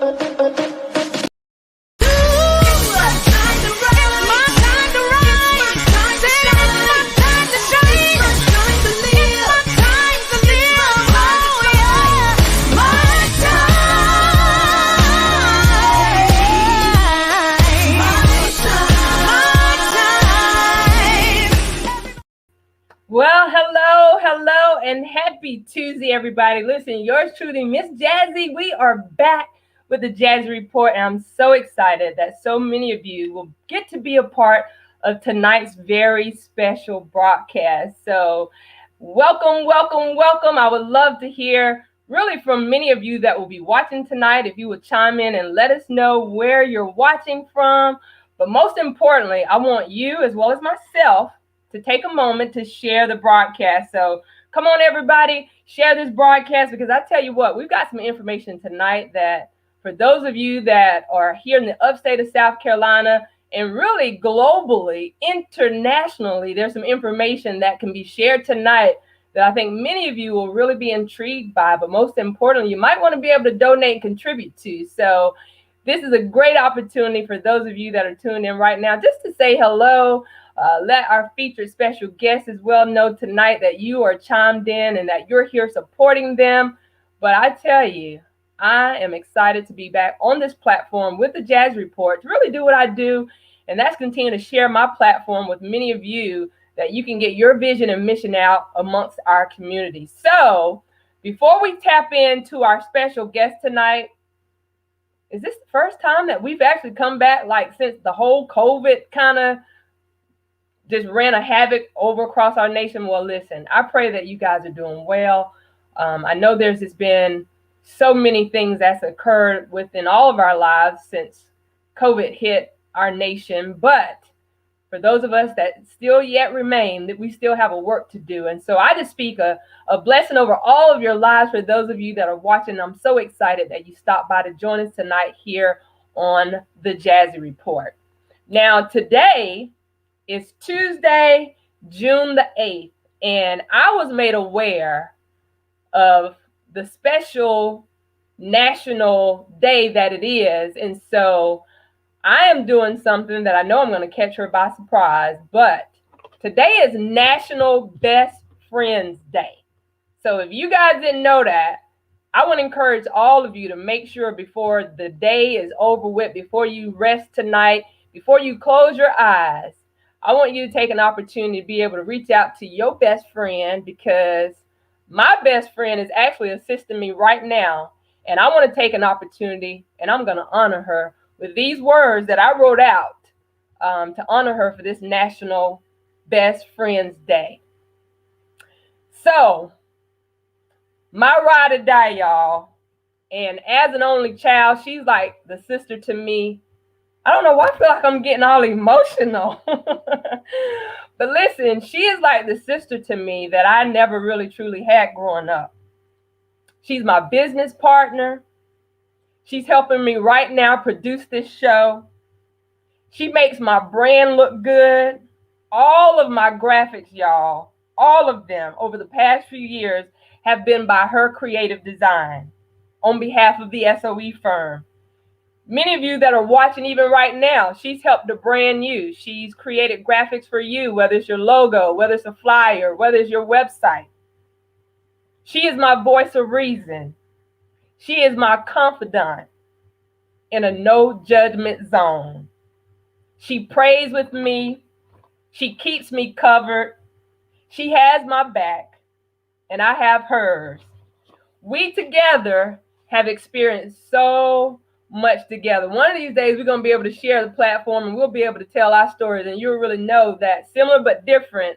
Well, hello, and happy Tuesday, everybody. Listen, yours truly, Miss Jazzy. We are back with the Jazzy Report, and I'm so excited that so many of you will get to be a part of tonight's very special broadcast. So welcome. I would love to hear really from many of you that will be watching tonight. If you would chime in and let us know where you're watching from. But most importantly, I want you, as well as myself, to take a moment to share the broadcast. So come on, everybody, share this broadcast, because I tell you what, we've got some information tonight that for those of you that are here in the upstate of South Carolina and really globally, internationally, there's some information that can be shared tonight that I think many of you will really be intrigued by, but most importantly, you might want to be able to donate and contribute to. So this is a great opportunity for those of you that are tuned in right now just to say hello. Let our featured special guests as well know tonight that you are chimed in and that you're here supporting them. But I tell you, I am excited to be back on this platform with the Jazzy Report to really do what I do, and that's continue to share my platform with many of you that you can get your vision and mission out amongst our community. So before we tap into our special guest tonight, is this the first time that we've actually come back like since the whole COVID kind of just ran a havoc over across our nation? Well, listen, I pray that you guys are doing well. I know there's just been so many things that's occurred within all of our lives since COVID hit our nation. But for those of us that still yet remain, that we still have a work to do. And so I just speak a blessing over all of your lives for those of you that are watching. I'm so excited that you stopped by to join us tonight here on the Jazzy Report. Now, today is Tuesday, June the 8th, and I was made aware of the special national day that it is. And so I am doing something that I know I'm going to catch her by surprise, but today is National Best Friends Day. So if you guys didn't know that, I want to encourage all of you to make sure before the day is over with, before you rest tonight, before you close your eyes, I want you to take an opportunity to be able to reach out to your best friend, because my best friend is actually assisting me right now. And I want to take an opportunity and I'm going to honor her with these words that I wrote out to honor her for this National Best Friends Day. So, my ride or die, y'all. And as an only child, she's like the sister to me. I don't know why I feel like I'm getting all emotional. But listen, she is like the sister to me that I never really truly had growing up. She's my business partner. She's helping me right now produce this show. She makes my brand look good. All of my graphics, y'all, all of them over the past few years have been by her creative design on behalf of the SOE firm. Many of you that are watching even right now, she's helped to brand you. She's created graphics for you, whether it's your logo, whether it's a flyer, whether it's your website. She is my voice of reason. She is my confidant in a no judgment zone. She prays with me. She keeps me covered. She has my back, and I have hers. We together have experienced so much together. One of these days, we're going to be able to share the platform, and we'll be able to tell our stories, and you'll really know that similar but different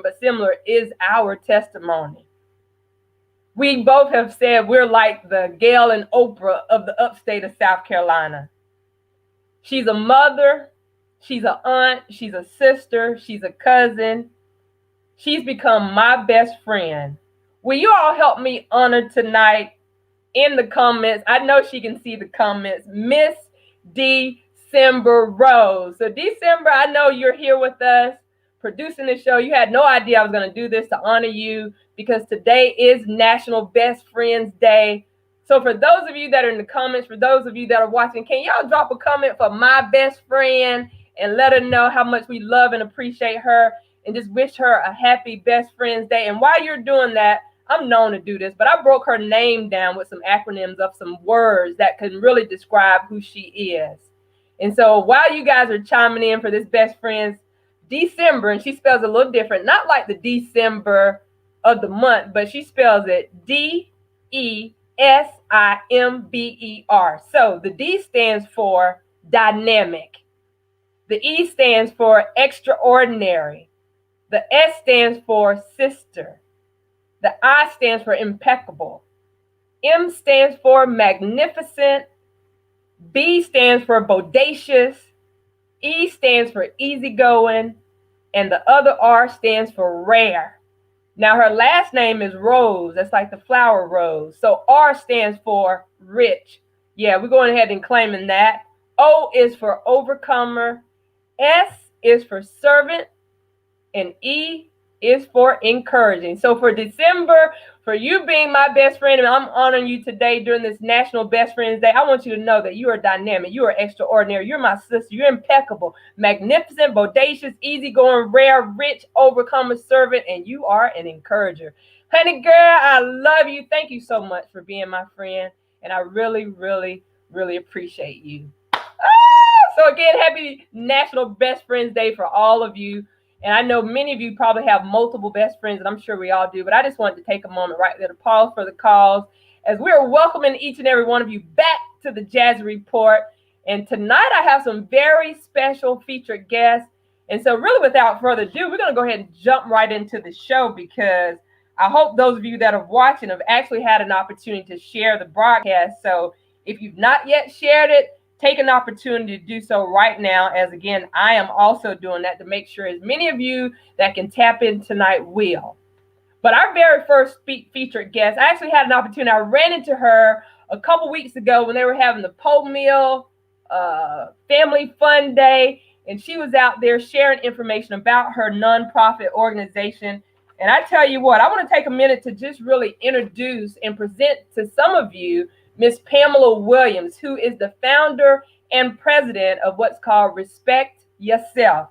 but similar is our testimony. We both have said we're like the Gail and Oprah of the upstate of South Carolina. She's a mother, she's an aunt, she's a sister, she's a cousin. She's become my best friend. Will you all help me honor tonight in the comments? I know she can see the comments. Miss December Rose. So December, I know you're here with us producing the show. You had no idea I was going to do this to honor you, because today is National Best Friends Day. So for those of you that are in the comments, for those of you that are watching, can y'all drop a comment for my best friend and let her know how much we love and appreciate her, and just wish her a happy Best Friends Day. And while you're doing that, I'm known to do this, but I broke her name down with some acronyms of some words that can really describe who she is. And so while you guys are chiming in for this Best Friends December, and she spells it a little different, not like the December of the month, but she spells it Desimber. So the D stands for dynamic. The E stands for extraordinary. The S stands for sister. The I stands for impeccable. M stands for magnificent. B stands for bodacious. E stands for easygoing. And the other R stands for rare. Now her last name is Rose. That's like the flower rose. So R stands for rich. Yeah, we're going ahead and claiming that. O is for overcomer. S is for servant. And E is for encouraging. So for December, for you being my best friend, and I'm honoring you today during this National Best Friends Day, I want you to know that you are dynamic, you are extraordinary, you're my sister, you're impeccable, magnificent, bodacious, easygoing, rare, rich, overcomer, servant, and you are an encourager. Honey girl, I love you. Thank you so much for being my friend, and I really, really, really appreciate you. So again, happy National Best Friends Day for all of you. And I know many of you probably have multiple best friends, and I'm sure we all do, but I just wanted to take a moment right there to pause for the calls as we're welcoming each and every one of you back to the Jazzy Report. And tonight I have some very special featured guests. And so really without further ado, we're going to go ahead and jump right into the show, because I hope those of you that are watching have actually had an opportunity to share the broadcast. So if you've not yet shared it, take an opportunity to do so right now, as again, I am also doing that to make sure as many of you that can tap in tonight will. But our very first featured guest, I actually had an opportunity. I ran into her a couple weeks ago when they were having the Po Meal Family Fun Day, and she was out there sharing information about her nonprofit organization. And I tell you what, I want to take a minute to just really introduce and present to some of you Miss Pamela Williams, who is the founder and president of what's called Respect Yourself.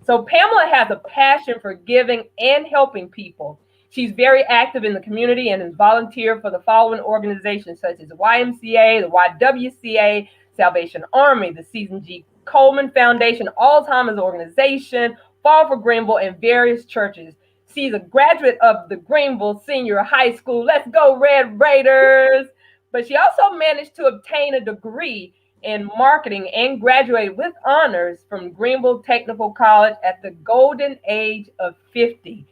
So Pamela has a passion for giving and helping people. She's very active in the community and is volunteer for the following organizations such as the YMCA, the YWCA, Salvation Army, the Susan G. Coleman Foundation, Alzheimer's Organization, Fall for Greenville, and various churches. She's a graduate of the Greenville Senior High School. Let's go, Red Raiders! But she also managed to obtain a degree in marketing and graduated with honors from Greenville Technical College at the golden age of 50.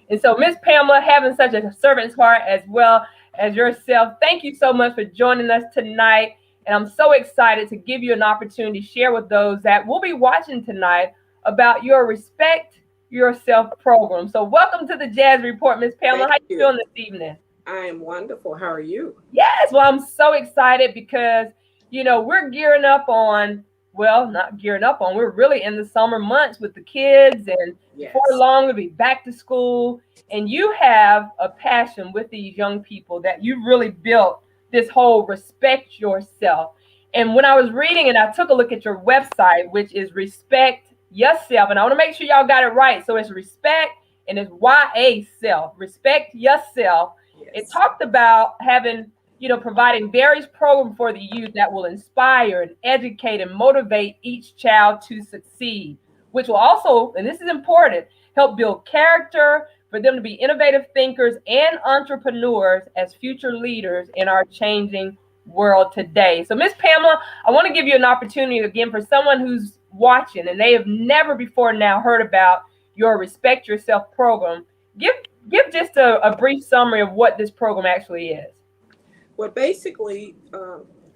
And so, Miss Pamela, having such a servant's heart as well as yourself, thank you so much for joining us tonight. And I'm so excited to give you an opportunity to share with those that will be watching tonight about your Respect Yourself program. So welcome to the Jazzy Report, Miss Pamela. How you doing this evening? I am wonderful. How are you? Yes, well, I'm so excited because, you know, we're gearing up on, well, not gearing up on, we're really in the summer months with the kids, and before long we'll be back to school. And you have a passion with these young people that you really built this whole Respect Yourself. And when I was reading it, I took a look at your website, which is Respect Yourself. And I want to make sure y'all got it right. So it's respect and it's YA self, Respect Yourself. It talked about having, you know, providing various programs for the youth that will inspire and educate and motivate each child to succeed, which will also, and this is important, help build character for them to be innovative thinkers and entrepreneurs as future leaders in our changing world today. So, Miss Pamela, I want to give you an opportunity again for someone who's watching and they have never before now heard about your Respect Yourself program. Give just a brief summary of what this program actually is. Well, basically,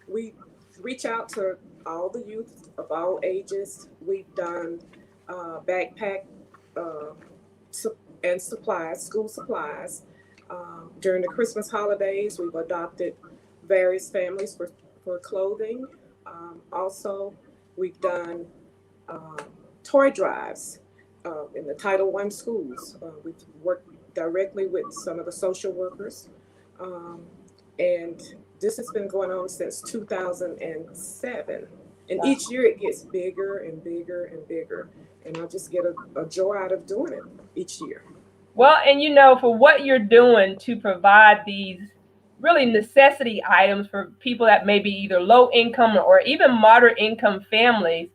we reach out to all the youth of all ages. We've done backpack and supplies, school supplies. During the Christmas holidays, we've adopted various families for clothing. Also, we've done toy drives in the Title I schools. We've worked directly with some of the social workers. And This has been going on since 2007. And Wow. each year it gets bigger and bigger and bigger. And I just get a joy out of doing it each year. Well, and for what you're doing to provide these really necessity items for people that may be either low income or even moderate income families,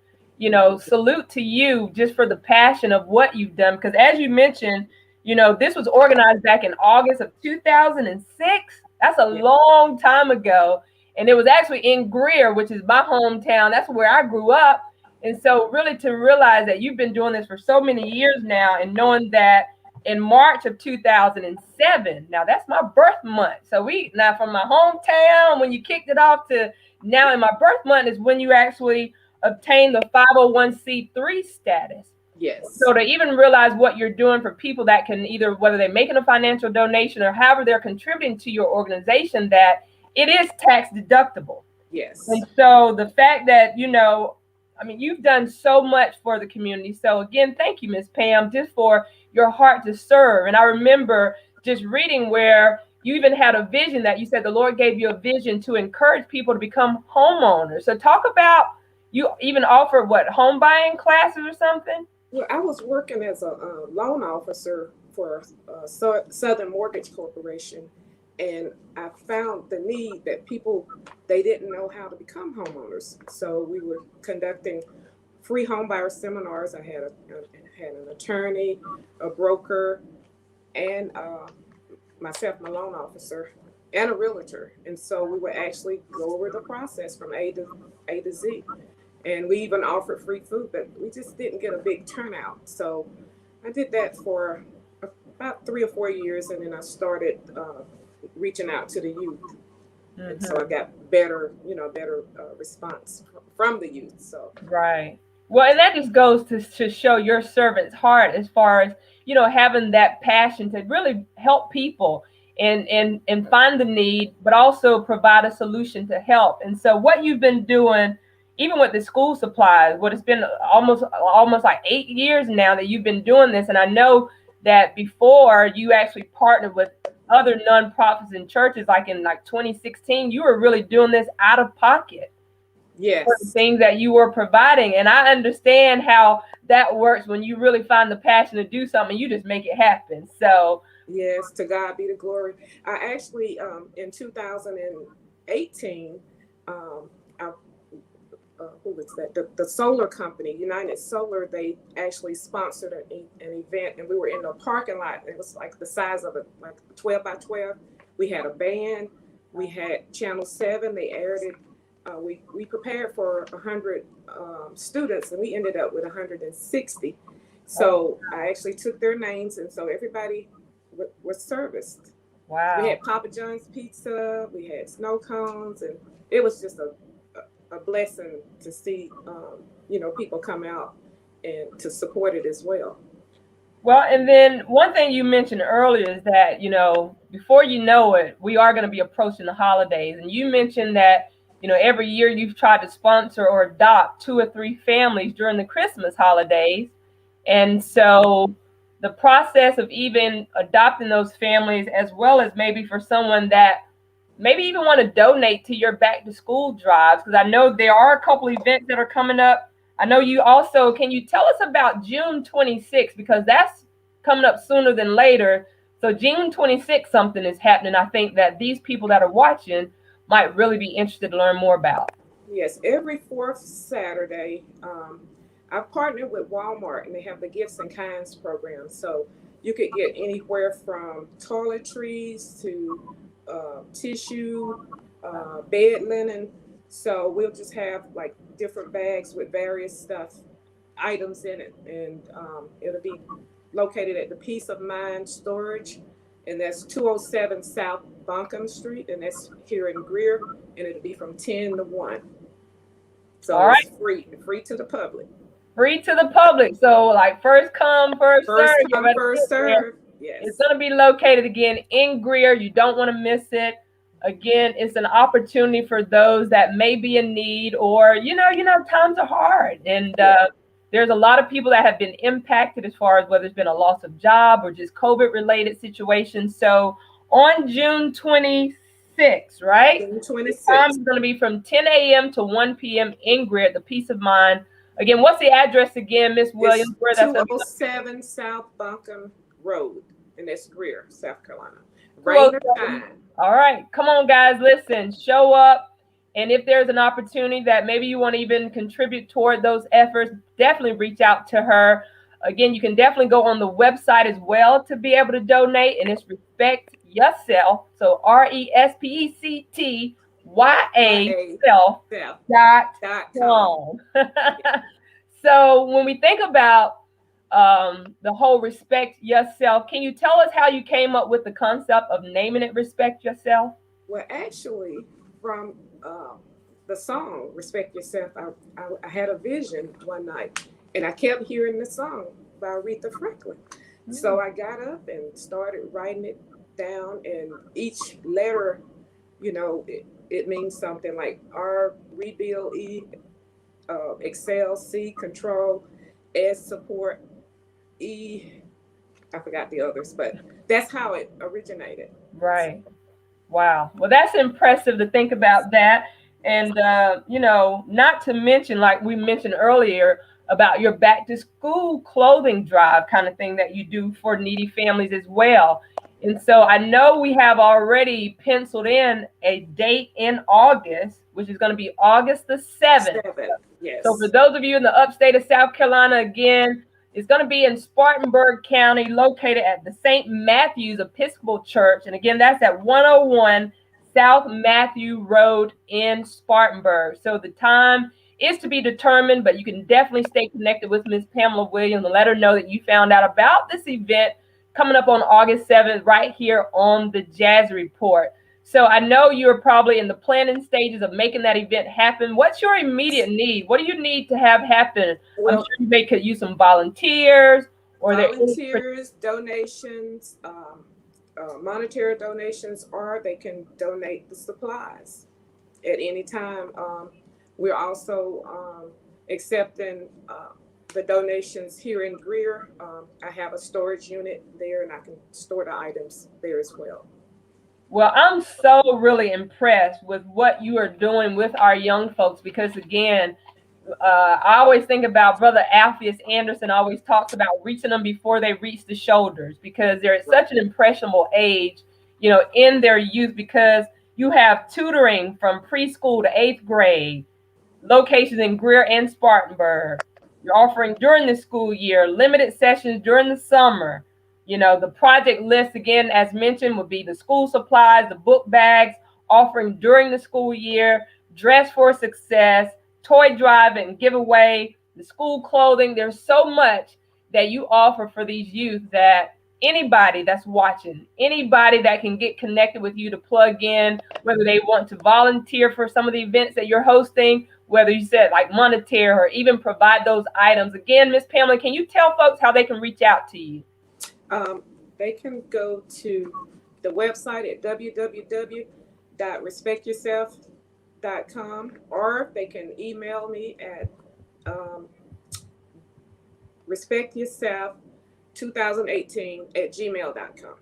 salute to you just for the passion of what you've done. Because as you mentioned, this was organized back in August of 2006. That's a Yeah. long time ago. And it was actually in Greer, which is my hometown. That's where I grew up. And so really to realize that you've been doing this for so many years now, and knowing that in March of 2007. Now that's my birth month. So now from my hometown, when you kicked it off, to now in my birth month is when you actually obtain the 501c3 status. Yes. So to even realize what you're doing for people that can either, whether they're making a financial donation or however they're contributing to your organization, that it is tax deductible. Yes. And so the fact that, you've done so much for the community. So again, thank you, Ms. Pam, just for your heart to serve. And I remember just reading where you even had a vision that you said the Lord gave you a vision to encourage people to become homeowners. So talk about, you even offer home buying classes or something? Well, I was working as a loan officer for Southern Mortgage Corporation, and I found the need that people, they didn't know how to become homeowners. So we were conducting free homebuyer seminars. I had an attorney, a broker, and myself, my loan officer, and a realtor. And so we would actually go over the process from A to Z. And we even offered free food, but we just didn't get a big turnout. So I did that for about 3 or 4 years, and then I started reaching out to the youth. Mm-hmm. And so I got better response from the youth. So right. Well, and that just goes to show your servant's heart as far as, having that passion to really help people and find the need, but also provide a solution to help. And so what you've been doing, even with the school supplies, it's been almost like 8 years now that you've been doing this. And I know that before you actually partnered with other nonprofits and churches, like in 2016, you were really doing this out of pocket. Yes. For the things that you were providing. And I understand how that works when you really find the passion to do something, you just make it happen. So yes, to God be the glory. I actually in 2018 who was that? The solar company, United Solar, they actually sponsored an event, and we were in the parking lot. It was like the size of 12 by 12. We had a band. We had Channel 7. They aired it. We prepared for 100 students, and we ended up with 160. So I actually took their names, and so everybody was serviced. Wow. We had Papa John's pizza. We had snow cones, and it was just a blessing to see, people come out and to support it as well. Well, and then one thing you mentioned earlier is that, before you know it, we are going to be approaching the holidays. And you mentioned that, every year you've tried to sponsor or adopt 2 or 3 families during the Christmas holidays. And so the process of even adopting those families, as well as maybe for someone that maybe even want to donate to your back to school drives, because I know there are a couple events that are coming up. I know you also, can you tell us about June 26th, because that's coming up sooner than later. So June 26th, something is happening. I think that these people that are watching might really be interested to learn more about. Yes, every 4th Saturday, I've partnered with Walmart, and they have the Gifts and Kinds program. So you could get anywhere from toiletries to tissue, bed linen. So we'll just have different bags with various items in it, and it'll be located at the Peace of Mind Storage, and that's 207 South Buncombe Street, and that's here in Greer, and it'll be from 10 to 1. So all right. It's free to the public. Free to the public. So first come, first serve. First serve. Yes. It's going to be located again in Greer. You don't want to miss it. Again, it's an opportunity for those that may be in need, or, times are hard. And there's a lot of people that have been impacted as far as whether it's been a loss of job or just COVID related situations. So on June 26th, 26th, right? June The time 26th. is going to be from 10 a.m. to 1 p.m. in Greer at the Peace of Mind. Again, what's the address again, Miss It's Williams, where that's going to be? 207 South Buncombe Road, and that's Greer, South Carolina. Rain or 207. shine. All right. Come on, guys. Listen, show up. And if there's an opportunity that maybe you want to even contribute toward those efforts, definitely reach out to her. Again, you can definitely go on the website as well to be able to donate. And it's Respect Yourself. So RESPECTYA YA self dot South.com. com. So when we think about the whole respect yourself, can you tell us how you came up with the concept of naming it Respect Yourself? Well, actually, from the song "Respect Yourself," I had a vision one night, and I kept hearing the song by Aretha Franklin. So I got up and started writing it down, and each letter, it means something like R, rebuild, E, excel, C, control, S, support, E. I forgot the others, but that's how it originated. Right. Wow. Well, that's impressive to think about that. And, not to mention, like we mentioned earlier, about your back to school clothing drive kind of thing that you do for needy families as well. And so I know we have already penciled in a date in August, which is going to be August the 7th. 7, So for yes. those of you in the upstate of South Carolina, again, it's going to be in Spartanburg County, located at the St. Matthew's Episcopal Church. And again, that's at 101 South Matthew Road in Spartanburg. So the time is to be determined, but you can definitely stay connected with Miss Pamela Williams and let her know that you found out about this event coming up on August 7th right here on the Jazzy Report. So I know you're probably in the planning stages of making that event happen. What's your immediate need? What do you need to have happen? I'm sure Well, you may could use some volunteers, or there any. volunteers, donations, monetary donations, or they can donate the supplies at any time. We're also accepting the donations here in Greer. I have a storage unit there, and I can store the items there as well. Well, I'm so really impressed with what you are doing with our young folks because, again, I always think about Brother Alpheus Anderson always talks about reaching them before they reach the shoulders because they're at such an impressionable age, in their youth because you have tutoring from preschool to eighth grade, locations in Greer and Spartanburg. You're offering during the school year, limited sessions during the summer. The project list, again, as mentioned, would be the school supplies, the book bags, offering during the school year, dress for success, toy drive and giveaway, the school clothing. There's so much that you offer for these youth that anybody that's watching, anybody that can get connected with you to plug in, whether they want to volunteer for some of the events that you're hosting, whether you said like monetary or even provide those items. Again, Miss Pamela, can you tell folks how they can reach out to you? They can go to the website at www.respectyourself.com, or they can email me at respectyourself2018@gmail.com.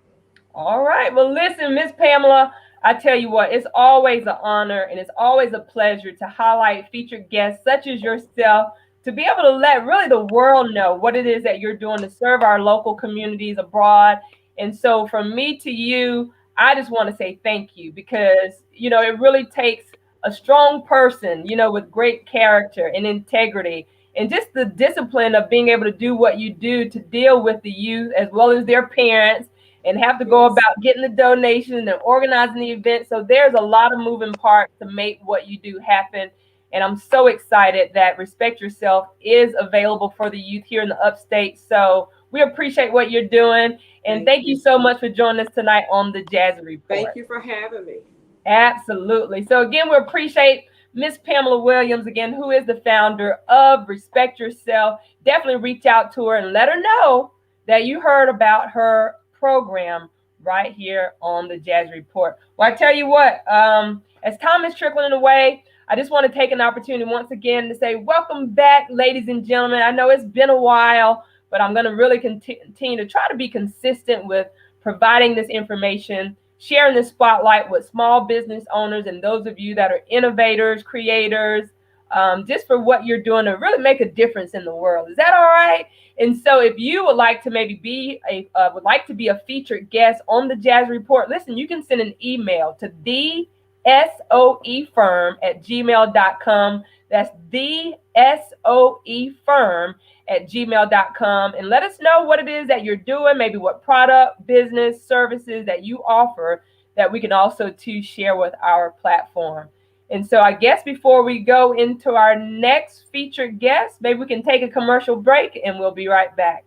All right. Well, listen, Miss Pamela, I tell you what, it's always an honor and it's always a pleasure to highlight featured guests such as yourself to be able to let really the world know what it is that you're doing to serve our local communities abroad. And so from me to you, I just want to say thank you because, it really takes a strong person, with great character and integrity and just the discipline of being able to do what you do to deal with the youth as well as their parents and have to go Yes. about getting the donations and organizing the event. So there's a lot of moving parts to make what you do happen. And I'm so excited that Respect Yourself is available for the youth here in the upstate. So we appreciate what you're doing. And thank you so much for joining us tonight on the Jazzy Report. Thank you for having me. Absolutely. So again, we appreciate Miss Pamela Williams, again, who is the founder of Respect Yourself. Definitely reach out to her and let her know that you heard about her program right here on the Jazzy Report. Well, I tell you what, as time is trickling away, I just want to take an opportunity once again to say welcome back, ladies and gentlemen. I know it's been a while, but I'm going to really continue to try to be consistent with providing this information, sharing the spotlight with small business owners and those of you that are innovators, creators, just for what you're doing to really make a difference in the world. Is that all right? And so if you would like to maybe be a featured guest on the Jazzy Report, listen, you can send an email to thesoefirm@gmail.com. That's thesoefirm@gmail.com, and let us know what it is that you're doing, maybe what product, business, services that you offer that we can also to share with our platform. And so I guess before we go into our next featured guest, maybe we can take a commercial break and we'll be right back.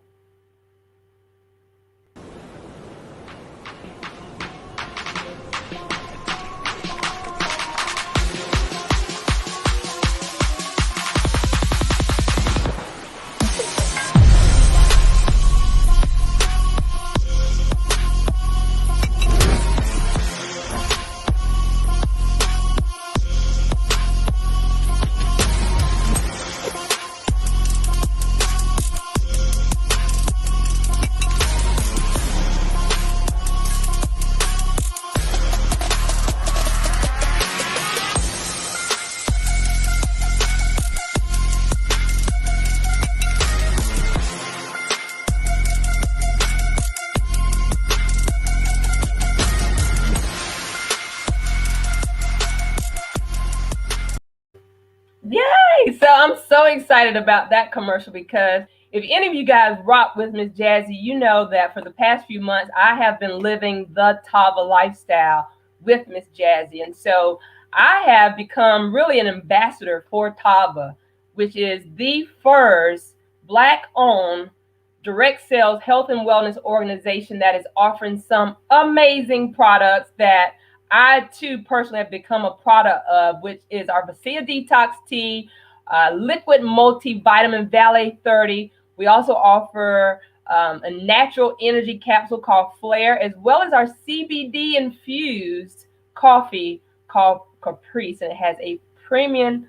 Yay! So I'm so excited about that commercial because if any of you guys rock with Miss Jazzy, you know that for the past few months, I have been living the Tava lifestyle with Miss Jazzy. And so I have become really an ambassador for Tava, which is the first Black-owned direct sales health and wellness organization that is offering some amazing products that I too personally have become a product of, which is our Bacia Detox Tea, liquid multivitamin Valet 30. We also offer a natural energy capsule called Flare, as well as our CBD infused coffee called Caprice, and it has a premium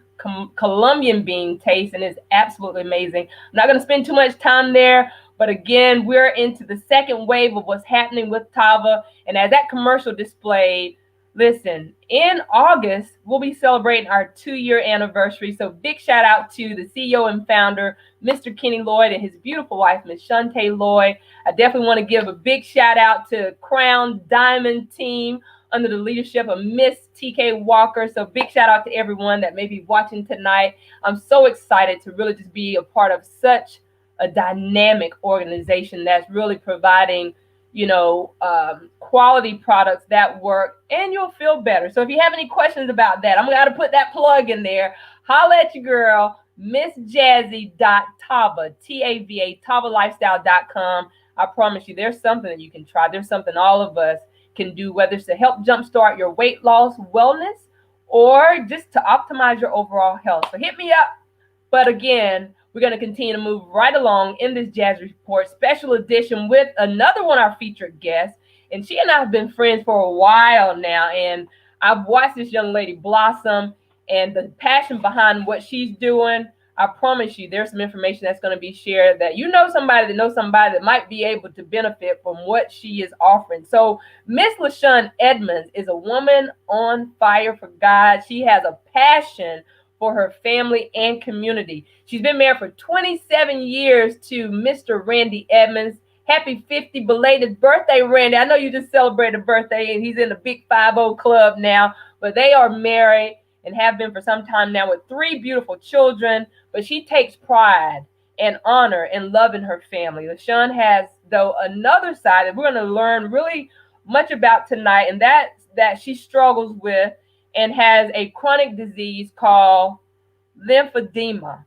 Colombian bean taste and is absolutely amazing. I'm not going to spend too much time there, but again, we're into the second wave of what's happening with Tava, and as that commercial displayed, listen, in August, we'll be celebrating our 2-year anniversary. So big shout out to the CEO and founder, Mr. Kenny Lloyd, and his beautiful wife, Ms. Shantae Lloyd. I definitely want to give a big shout out to Crown Diamond team under the leadership of Miss TK Walker. So big shout out to everyone that may be watching tonight. I'm so excited to really just be a part of such a dynamic organization that's really providing quality products that work, and you'll feel better. So if you have any questions about that, I'm going to put that plug in there. Holla at your girl, MissJazzy.Tava, T-A-V-A, TavaLifestyle.com. I promise you, there's something that you can try. There's something all of us can do, whether it's to help jumpstart your weight loss, wellness, or just to optimize your overall health. So hit me up. But again, we're going to continue to move right along in this Jazzy Report special edition with another one of our featured guests. And she and I have been friends for a while now. And I've watched this young lady blossom and the passion behind what she's doing. I promise you, there's some information that's going to be shared that somebody that knows somebody that might be able to benefit from what she is offering. So Miss Lashonn Edmunds is a woman on fire for God. She has a passion for her family and community. She's been married for 27 years to Mr. Randy Edmunds. Happy 50 belated birthday, Randy. I know you just celebrated a birthday and he's in the big 50 club now, but they are married and have been for some time now with 3 beautiful children. But she takes pride and honor and love in her family. Lashonn has, though, another side that we're going to learn really much about tonight, and that she struggles with and has a chronic disease called lymphedema.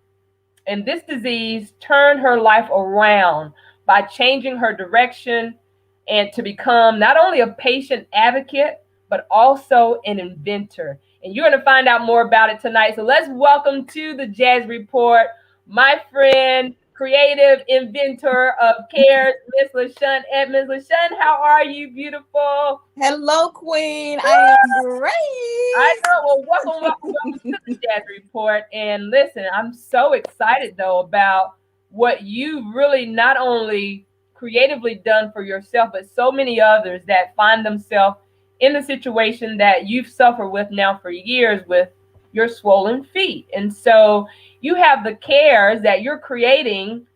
And this disease turned her life around by changing her direction and to become not only a patient advocate, but also an inventor. And you're going to find out more about it tonight. So let's welcome to the Jazzy Report my friend, creative inventor of CAIRS, Miss Lashonn Edmunds. Lashonn, how are you, beautiful? Hello, Queen. I am great. I know. Well, welcome to the Jazzy Report. And listen, I'm so excited, though, about what you've really not only creatively done for yourself, but so many others that find themselves in the situation that you've suffered with now for years with your swollen feet. And so you have the CAIRS that you're creating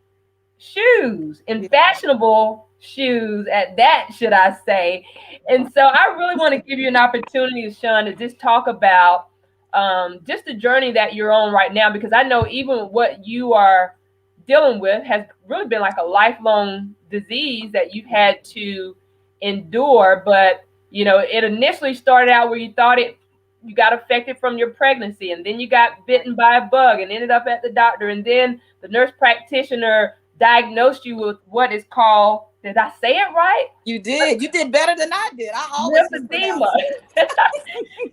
shoes and fashionable shoes at that, should I say. And so I really want to give you an opportunity, Lashonn, to just talk about just the journey that you're on right now, because I know even what you are dealing with has really been like a lifelong disease that you've had to endure. But you know, it initially started out where you thought you got affected from your pregnancy, and then you got bitten by a bug and ended up at the doctor, and then the nurse practitioner diagnosed you with what is called, did I say it right? You did. You did better than I did. I always Lymphedema.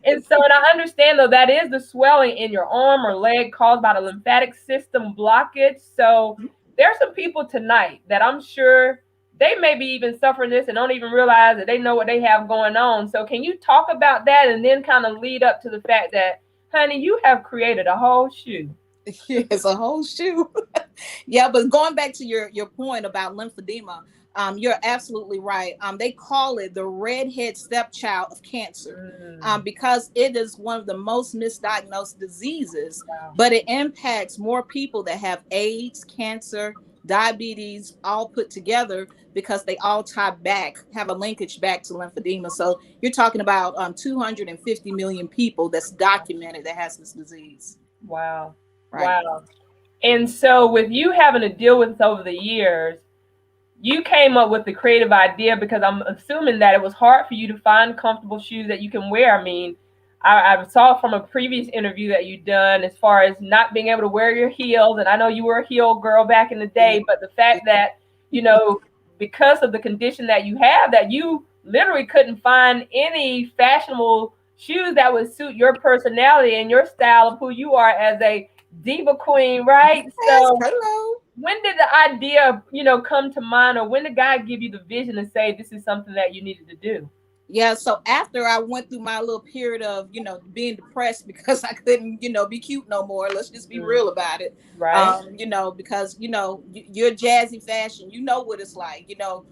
And so, and I understand though that is the swelling in your arm or leg caused by the lymphatic system blockage. So there are some people tonight that I'm sure they may be even suffering this and don't even realize that they know what they have going on. So can you talk about that and then kind of lead up to the fact that, honey, you have created a whole shoe? It's a whole shoe. Yeah, but going back to your point about lymphedema, you're absolutely right. They call it the redhead stepchild of cancer, because it is one of the most misdiagnosed diseases. Wow. But it impacts more people that have AIDS, cancer, diabetes, all put together, because they all have a linkage back to lymphedema. So you're talking about 250 million people that's documented that has this disease. Wow. Right. Wow. And so with you having to deal with this over the years, you came up with the creative idea, because I'm assuming that it was hard for you to find comfortable shoes that you can wear. I mean, I saw from a previous interview that you'd done as far as not being able to wear your heels. And I know you were a heel girl back in the day, but the fact that, you know, because of the condition that you have, that you literally couldn't find any fashionable shoes that would suit your personality and your style of who you are as a diva queen, right? So hello. When did the idea, you know, come to mind, or when did God give you the vision to say this is something that you needed to do? Yeah, so after I went through my little period of, you know, being depressed because I couldn't, you know, be cute no more. Let's just be real about it. Right. You know, because, you know, you're Jazzy fashion. You know what it's like. You know,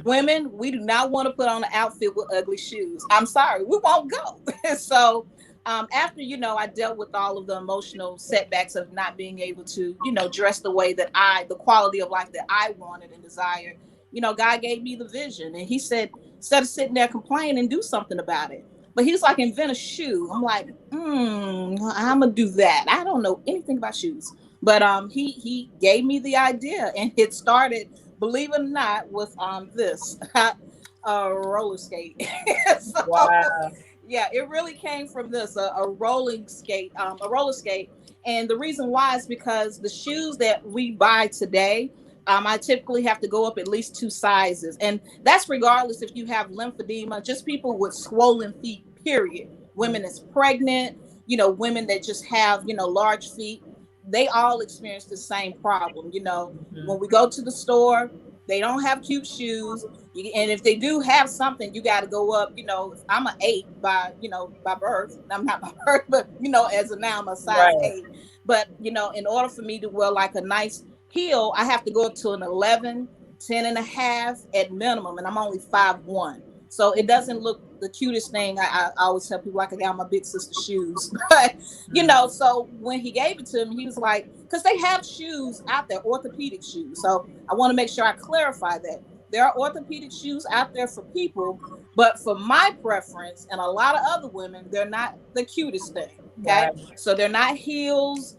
women, we do not want to put on an outfit with ugly shoes. I'm sorry, we won't go. So after, you know, I dealt with all of the emotional setbacks of not being able to, you know, dress the way that the quality of life that I wanted and desired, you know, God gave me the vision. And he said, instead of sitting there complaining, do something about it. But he was like, invent a shoe. I'm like, I'm gonna do that. I don't know anything about shoes. But he gave me the idea, and it started, believe it or not, with this roller skate. So, wow. Yeah, it really came from this, a roller skate. And the reason why is because the shoes that we buy today, I typically have to go up at least 2 sizes. And that's regardless if you have lymphedema, just people with swollen feet, period. Women that's pregnant, you know, women that just have, you know, large feet, they all experience the same problem. You know, when we go to the store, they don't have cute shoes. And if they do have something, you got to go up, you know, I'm an 8 by birth. I'm not by birth, but, you know, as of now, I'm a size 8. But, you know, in order for me to wear like a nice heel, I have to go up to an 11, 10 and a half at minimum. And I'm only 5'1". So it doesn't look the cutest thing. I always tell people like I got my big sister shoes. But, you know, so when he gave it to me, he was like, because they have shoes out there, orthopedic shoes. So I want to make sure I clarify that. There are orthopedic shoes out there for people, but for my preference and a lot of other women, they're not the cutest thing. Okay. Right. So they're not heels,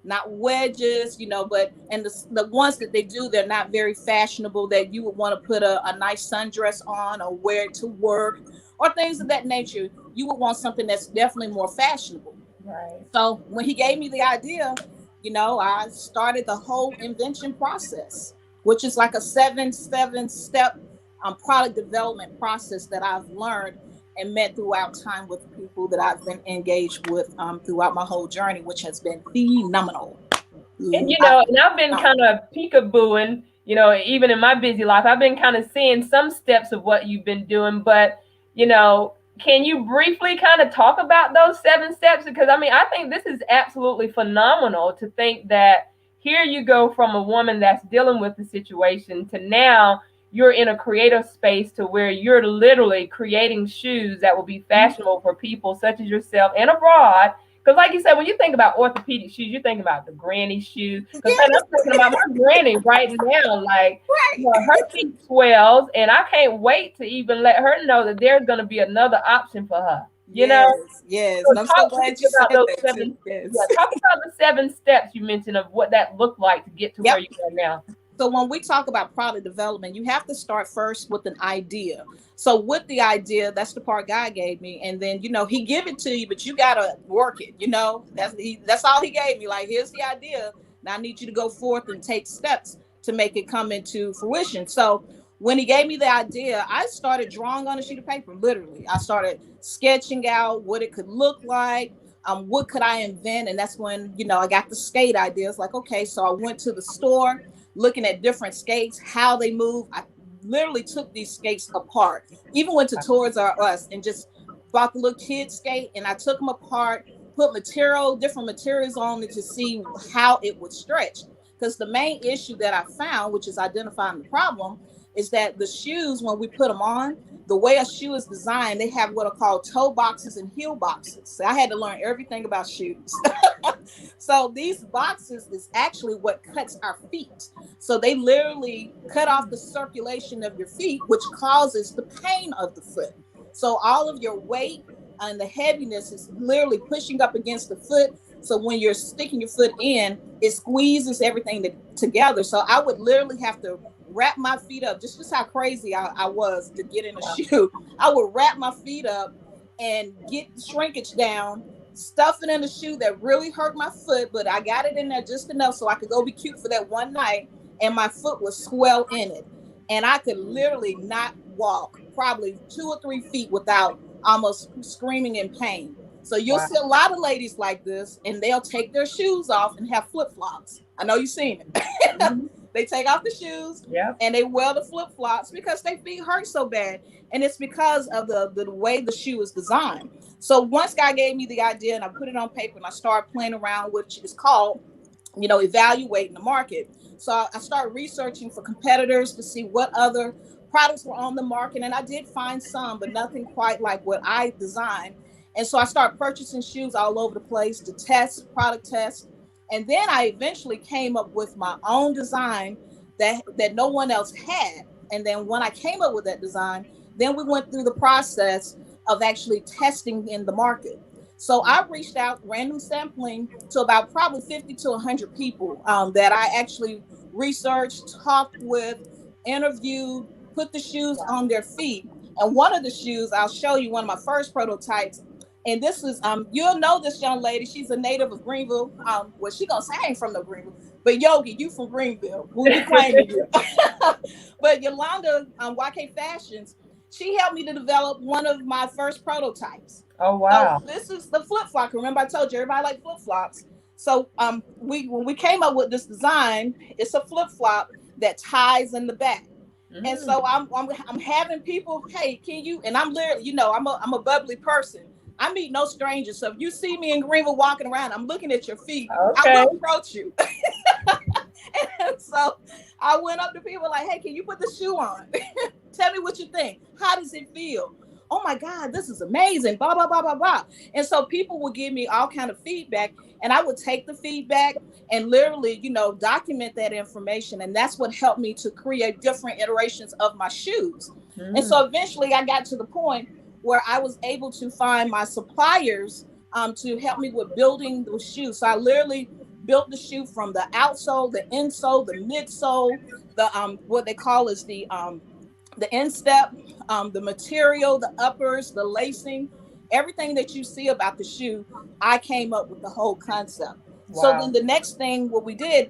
not wedges, you know, and the ones that they do, they're not very fashionable that you would want to put a nice sundress on or wear it to work or things of that nature. You would want something that's definitely more fashionable. Right. So when he gave me the idea, you know, I started the whole invention process, which is like a 7-step product development process that I've learned and met throughout time with people that I've been engaged with throughout my whole journey, which has been phenomenal. And, you know, and I've been kind of peekabooing, you know, even in my busy life, I've been kind of seeing some steps of what you've been doing. But, you know, can you briefly kind of talk about those 7 steps? Because, I mean, I think this is absolutely phenomenal to think that here you go from a woman that's dealing with the situation to now you're in a creative space to where you're literally creating shoes that will be fashionable for people such as yourself and abroad. Because, like you said, when you think about orthopedic shoes, you think about the granny shoes. Because Yes. I'm thinking about my granny right now. Like, Right. her feet swells, and I can't wait to even let her know that there's going to be another option for her. You know? Yes. So And I'm so talk to me glad you about said those that too. seven. Yes. Yeah, talk about the 7 steps you mentioned of what that looked like to get to Yep. where you are now. So when we talk about product development, you have to start first with an idea. So with the idea, that's the part God gave me, and then He give it to you, but you gotta work it. That's all He gave me. Like, here's the idea. Now I need you to go forth and take steps to make it come into fruition. So when He gave me the idea, I started drawing on a sheet of paper. Literally, I started sketching out what it could look like. What could I invent? And that's when I got the skate ideas. Like, okay, so I went to the store looking at different skates, how they move. I literally took these skates apart. Even went to Toys R Us and just bought the little kid skate, and I took them apart, put different materials on it to see how it would stretch. Because the main issue that I found, which is identifying the problem, is that the shoes, when we put them on, the way a shoe is designed, they have what are called toe boxes and heel boxes. So I had to learn everything about shoes. So these boxes is actually what cuts our feet. So they literally cut off the circulation of your feet, which causes the pain of the foot. So all of your weight and the heaviness is literally pushing up against the foot. So when you're sticking your foot in, it squeezes everything together. So I would literally have to wrap my feet up. Just how crazy I was to get in a shoe. I would wrap my feet up and get the shrinkage down, stuff it in the shoe that really hurt my foot, but I got it in there just enough so I could go be cute for that one night, and my foot was swell in it. And I could literally not walk probably 2 or 3 feet without almost screaming in pain. So you'll see a lot of ladies like this, and they'll take their shoes off and have flip-flops. I know you've seen it. They take off the shoes and they wear the flip-flops because their feet hurt so bad. And it's because of the way the shoe is designed. So once God gave me the idea and I put it on paper and I started playing around, which is called, evaluating the market. So I started researching for competitors to see what other products were on the market. And I did find some, but nothing quite like what I designed. And so I started purchasing shoes all over the place to test, product test. And then I eventually came up with my own design that no one else had. And then when I came up with that design, then we went through the process of actually testing in the market. So I reached out, random sampling, to about probably 50 to 100 people that I actually researched, talked with, interviewed, put the shoes on their feet. And one of the shoes, I'll show you one of my first prototypes. And this is, you'll know this young lady. She's a native of Greenville. Well, she gonna say I ain't from no Greenville, but Yogi, you from Greenville. We claiming you. But Yolanda, YK Fashions, she helped me to develop one of my first prototypes. Oh wow! So this is the flip flop. Remember, I told you everybody like flip flops. So when we came up with this design, it's a flip flop that ties in the back. And so I'm having people, hey, can you? And I'm literally, I'm a bubbly person. I meet no strangers. So if you see me in Greenville walking around, I'm looking at your feet. Okay. I will approach you. And so I went up to people like, hey, can you put the shoe on? Tell me what you think. How does it feel? Oh my God, this is amazing. Blah, blah, blah, blah, blah. And so people would give me all kind of feedback, and I would take the feedback and literally, document that information. And that's what helped me to create different iterations of my shoes. And so eventually I got to the point where I was able to find my suppliers to help me with building the shoes. So I literally built the shoe from the outsole, the insole, the midsole, the what they call is the instep, the material, the uppers, the lacing, everything that you see about the shoe. I came up with the whole concept. Wow. So then the next thing, what we did,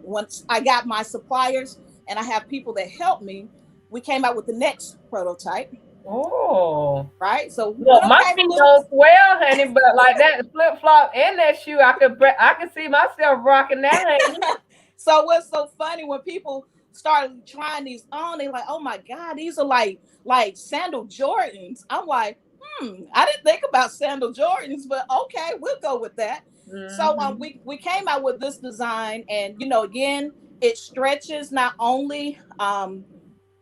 once I got my suppliers and I have people that help me, we came out with the next prototype. Oh, right. So my feet don't swell, honey, but like that flip flop and that shoe, I could see myself rocking that, honey. So what's so funny when people started trying these on, they're like, oh my God, these are like sandal Jordans. I'm like, I didn't think about sandal Jordans, but okay, we'll go with that. So we came out with this design, and again, it stretches not only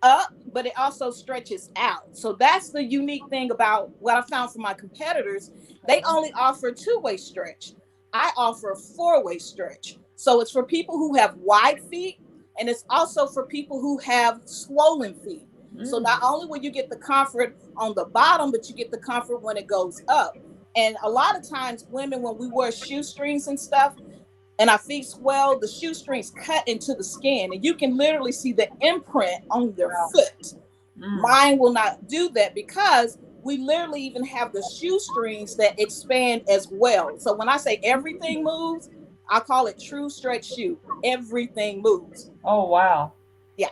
up, but it also stretches out. So that's the unique thing about what I found from my competitors. They only offer two-way stretch. I offer a four-way stretch. So it's for people who have wide feet, and it's also for people who have swollen feet. So not only will you get the comfort on the bottom, but you get the comfort when it goes up. And a lot of times women, when we wear shoestrings and stuff, and our feet swell, the shoestrings cut into the skin, and you can literally see the imprint on their foot. Mine will not do that because we literally even have the shoestrings that expand as well. So when I say everything moves, I call it true stretch shoe. Everything moves. Oh, wow. Yeah.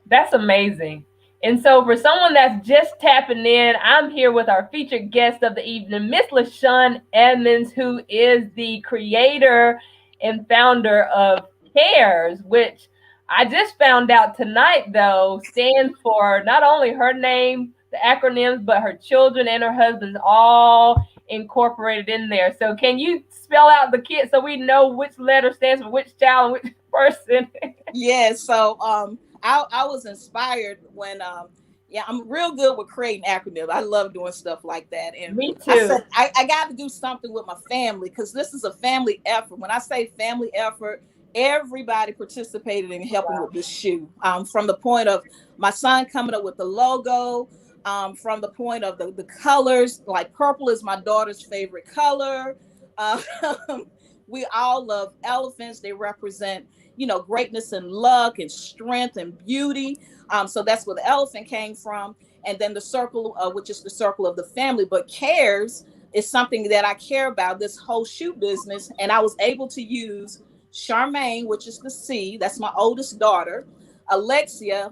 That's amazing. And so for someone that's just tapping in, I'm here with our featured guest of the evening, Miss Lashonn Edmunds, who is the creator and founder of CAIRS, which I just found out tonight, though, stands for not only her name, the acronyms, but her children and her husband's all incorporated in there. So can you spell out the kid so we know which letter stands for which child and which person? Yeah, so I was inspired when I'm real good with creating acronyms. I love doing stuff like that. And Me too. I said I got to do something with my family because this is a family effort. When I say family effort, everybody participated in helping with this shoe. From the point of my son coming up with the logo, from the point of the colors, like purple is my daughter's favorite color. We all love elephants. They represent, greatness and luck and strength and beauty. So that's where the elephant came from. And then the circle, which is the circle of the family. But CAIRS is something that I care about, this whole shoe business. And I was able to use Charmaine, which is the C, that's my oldest daughter. Alexia,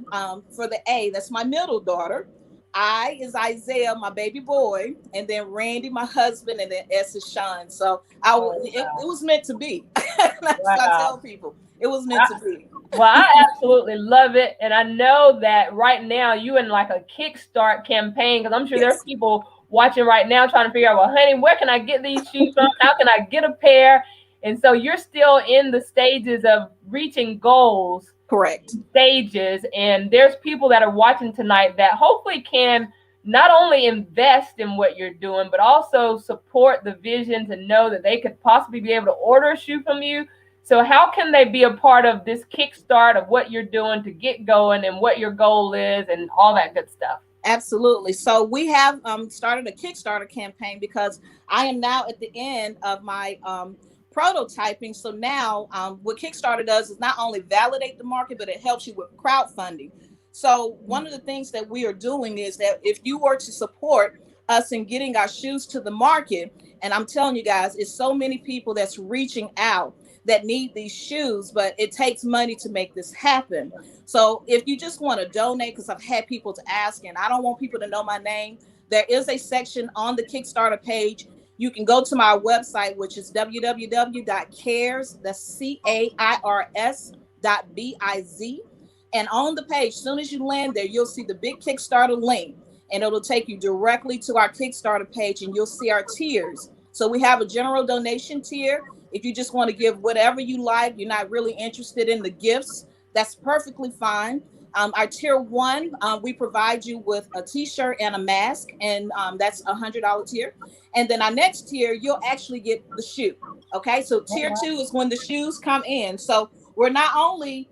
for the A, that's my middle daughter. I is Isaiah, my baby boy, and then Randy, my husband, and then S is Sean. So it was meant to be. That's what I tell people. It was meant to be. Well, I absolutely love it. And I know that right now you in like a Kickstart campaign, because I'm sure there's people watching right now trying to figure out, well, honey, where can I get these shoes from? How can I get a pair? And so you're still in the stages of reaching goals. Correct. Stages. And there's people that are watching tonight that hopefully can not only invest in what you're doing, but also support the vision to know that they could possibly be able to order a shoe from you. So how can they be a part of this kickstart of what you're doing to get going and what your goal is and all that good stuff? Absolutely. So we have started a Kickstarter campaign because I am now at the end of my prototyping. So now what Kickstarter does is not only validate the market, but it helps you with crowdfunding. So one of the things that we are doing is that if you were to support us in getting our shoes to the market, and I'm telling you guys, it's so many people that's reaching out that need these shoes, but it takes money to make this happen. So if you just want to donate, because I've had people to ask, and I don't want people to know my name, there is a section on the Kickstarter page. You can go to my website, which is www.cairs, that's CAIRS.biz. And on the page, as soon as you land there, you'll see the big Kickstarter link, and it'll take you directly to our Kickstarter page, and you'll see our tiers. So we have a general donation tier. If you just want to give whatever you like, you're not really interested in the gifts, that's perfectly fine. Our tier 1, we provide you with a t-shirt and a mask, and that's $100 tier. And then our next tier, you'll actually get the shoe. Okay, so tier 2 is when the shoes come in. So we're not only,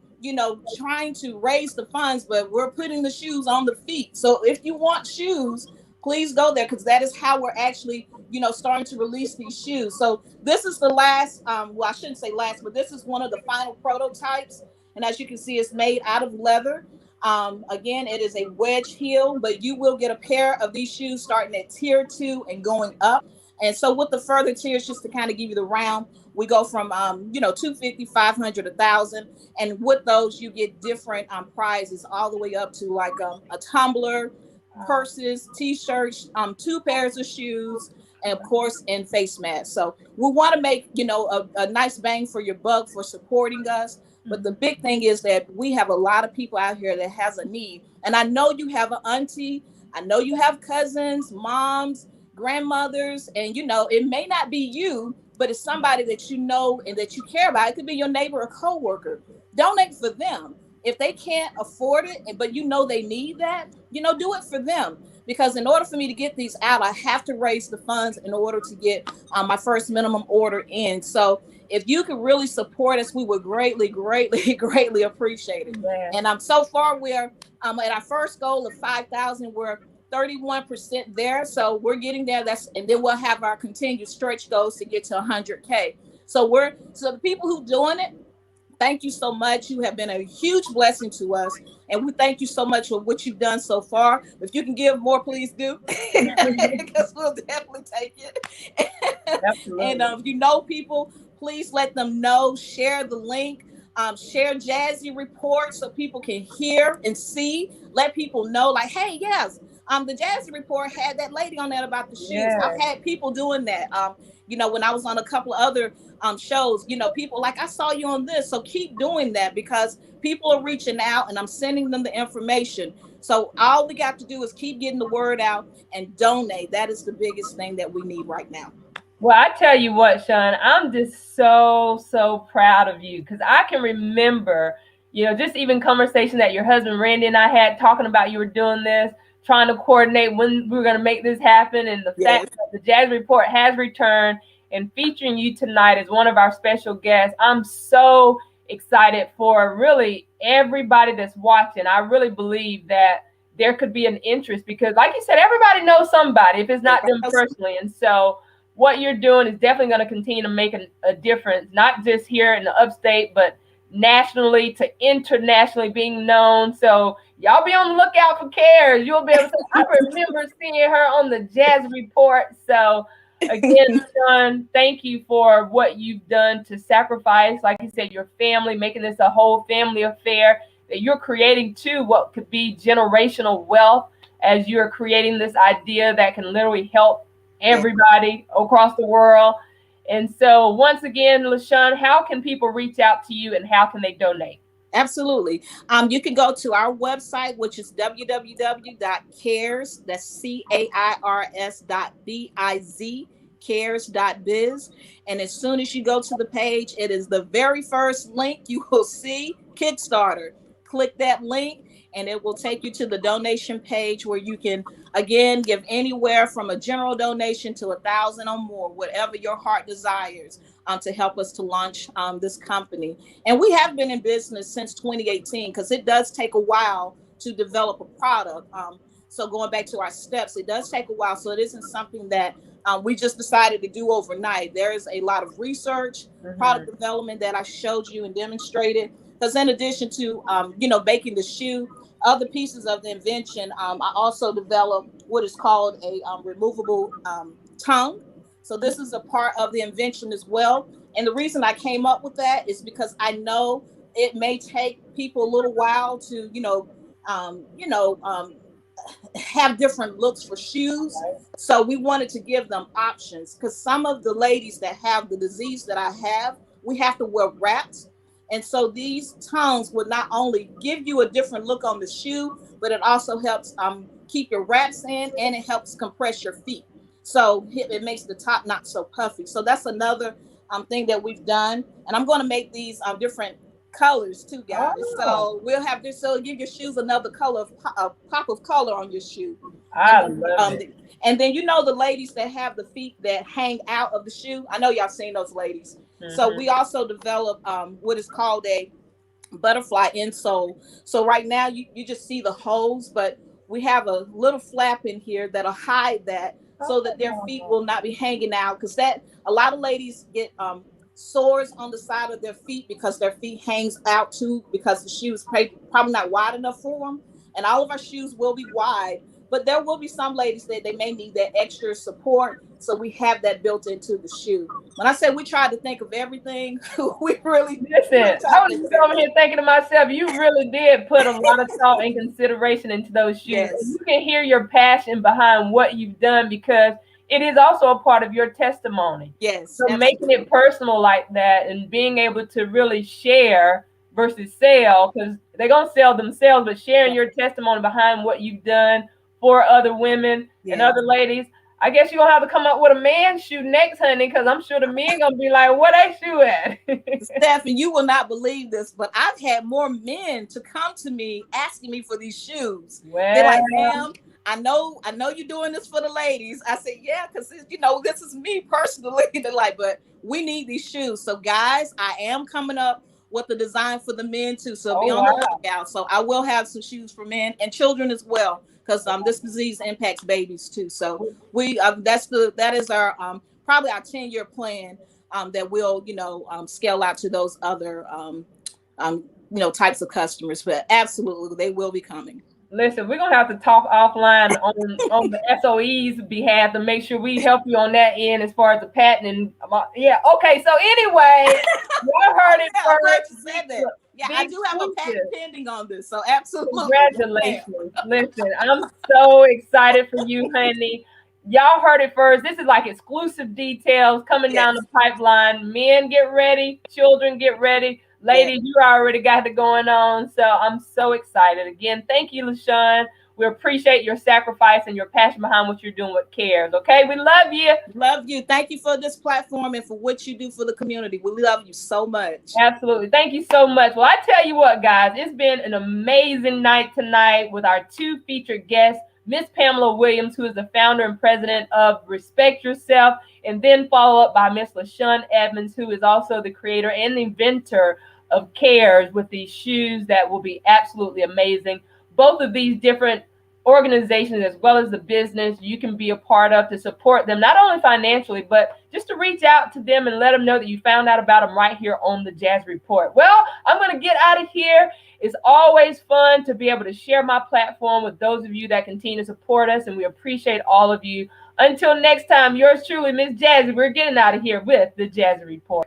trying to raise the funds, but we're putting the shoes on the feet. So if you want shoes, please go there, because that is how we're actually, starting to release these shoes. So this is the last, well, I shouldn't say last, but this is one of the final prototypes. And as you can see, it's made out of leather. Again, it is a wedge heel, but you will get a pair of these shoes starting at tier 2 and going up. And so with the further tiers, just to kind of give you the round, we go from, $250, $500, $1,000. And with those, you get different prizes all the way up to like a tumbler, purses, t-shirts, 2 pairs of shoes, and of course, and face masks. So we want to make, a nice bang for your buck for supporting us. But the big thing is that we have a lot of people out here that has a need. And I know you have an auntie. I know you have cousins, moms, grandmothers, and, it may not be you, but it's somebody that you know and that you care about. It could be your neighbor or coworker. Donate for them. if they can't afford it, but you know they need that, you know, do it for them. Because in order for me to get these out, I have to raise the funds in order to get my first minimum order in. So if you could really support us, we would greatly, greatly, greatly appreciate it. Yeah. And so far we're at our first goal of 5,000. We're 31% there, so we're getting there. And then we'll have our continued stretch goals to get to 100K. So the people who doing it, thank you so much. You have been a huge blessing to us, and we thank you so much for what you've done so far. If you can give more, please do, because we'll definitely take it. Absolutely. And you know, people, please let them know. Share the link. Share Jazzy Report so people can hear and see. Let people know, like, hey, yes, the Jazzy Report had that lady on there about the shoes. Yeah. I've had people doing that. You know, when I was on a couple of other shows, you know, people like, I saw you on this. So keep doing that, because people are reaching out and I'm sending them the information. So all we got to do is keep getting the word out and donate. That is the biggest thing that we need right now. Well, I tell you what, Sean, I'm just so proud of you, because I can remember, you know, just even conversation that your husband Randy and I had talking about you were doing this, trying to coordinate when we were going to make this happen, and the Yes. fact that the Jazzy Report has returned and featuring you tonight as one of our special guests. I'm so excited for really everybody that's watching. I really believe that there could be an interest, because like you said, everybody knows somebody, if it's not them personally. And so what you're doing is definitely going to continue to make a difference, not just here in the upstate, but nationally to internationally being known. So y'all be on the lookout for CAIRS. You'll be able to say, I remember seeing her on the Jazz Report. So again, Sean, thank you for what you've done to sacrifice, like you said, your family, making this a whole family affair, that you're creating too what could be generational wealth as you're creating this idea that can literally help everybody across the world. And so once again, Lashonn, how can people reach out to you and how can they donate? Absolutely. You can go to our website, which is www.cairs, that's CAIRS.biz, CAIRS.biz. And as soon as you go to the page, it is the very first link you will see, Kickstarter. Click that link and it will take you to the donation page, where you can, again, give anywhere from a general donation to 1,000 or more, whatever your heart desires, to help us to launch this company. And we have been in business since 2018, because it does take a while to develop a product. So going back to our steps, it does take a while. So it isn't something that we just decided to do overnight. There is a lot of research, product development that I showed you and demonstrated. Because in addition to, you know, making the shoe, other pieces of the invention, I also developed what is called a removable tongue. So this is a part of the invention as well. And the reason I came up with that is because I know it may take people a little while to, have different looks for shoes. So we wanted to give them options, because some of the ladies that have the disease that I have, we have to wear wraps. And so these tongues would not only give you a different look on the shoe, but it also helps keep your wraps in, and it helps compress your feet. So it makes the top not so puffy. So that's another thing that we've done. And I'm going to make these different colors too, guys. So we'll have this, so give your shoes another color, pop of color on your shoe. I love it. And then, you know, the ladies that have the feet that hang out of the shoe, I know y'all seen those ladies. So we also develop what is called a butterfly insole. So right now you just see the holes, but we have a little flap in here that'll hide that, so that their feet will not be hanging out. Because that, a lot of ladies get sores on the side of their feet because their feet hangs out too, because the shoes probably not wide enough for them. And all of our shoes will be wide, but there will be some ladies that they may need that extra support. So we have that built into the shoe. When I said we tried to think of everything, we really listen. I was just over here thinking to myself, you really did put a lot of thought and consideration into those shoes. Yes. And you can hear your passion behind what you've done, because it is also a part of your testimony. Yes. So making it personal like that and being able to really share versus sell, because they're going to sell themselves, but sharing your testimony behind what you've done for other women and other ladies, I guess you're gonna have to come up with a man shoe next, honey, because I'm sure the men gonna be like, "Where that shoe at?" Stephanie, you will not believe this, but I've had more men to come to me asking me for these shoes. Well, They're like, "Ma'am, I know you're doing this for the ladies." I said, "Yeah, because this is me personally." They're like, "But we need these shoes." So, guys, I am coming up with the design for the men too. So be on the lookout. So I will have some shoes for men and children as well, because this disease impacts babies too. So we that is our probably our 10-year plan that will scale out to those other types of customers. But absolutely, they will be coming. Listen, we're gonna have to talk offline on the SOE's behalf to make sure we help you on that end as far as the patent. Yeah, okay. So anyway, y'all heard it I'm glad first. you said that. Yeah, I do have a patent pending on this, so absolutely. Congratulations. Listen, I'm so excited for you, honey. Y'all heard it first. This is like exclusive details coming down the pipeline. Men, get ready. Children, get ready. Ladies, you already got it going on. So I'm so excited. Again, thank you, Lashonn. We appreciate your sacrifice and your passion behind what you're doing with CAIRS. Okay, we love you. Love you. Thank you for this platform and for what you do for the community. We love you so much. Absolutely. Thank you so much. Well, I tell you what, guys, it's been an amazing night tonight with our two featured guests, Miss Pamela Williams, who is the founder and president of Respect Yourself, and then follow up by Miss Lashonn Edmunds, who is also the creator and the inventor of CAIRS with these shoes that will be absolutely amazing. Both of these different organizations, as well as the business you can be a part of to support them, not only financially, but just to reach out to them and let them know that you found out about them right here on the Jazz Report. Well, I'm going to get out of here. It's always fun to be able to share my platform with those of you that continue to support us, and we appreciate all of you. Until next time, yours truly, Miss Jazzy. We're getting out of here with the Jazzy Report.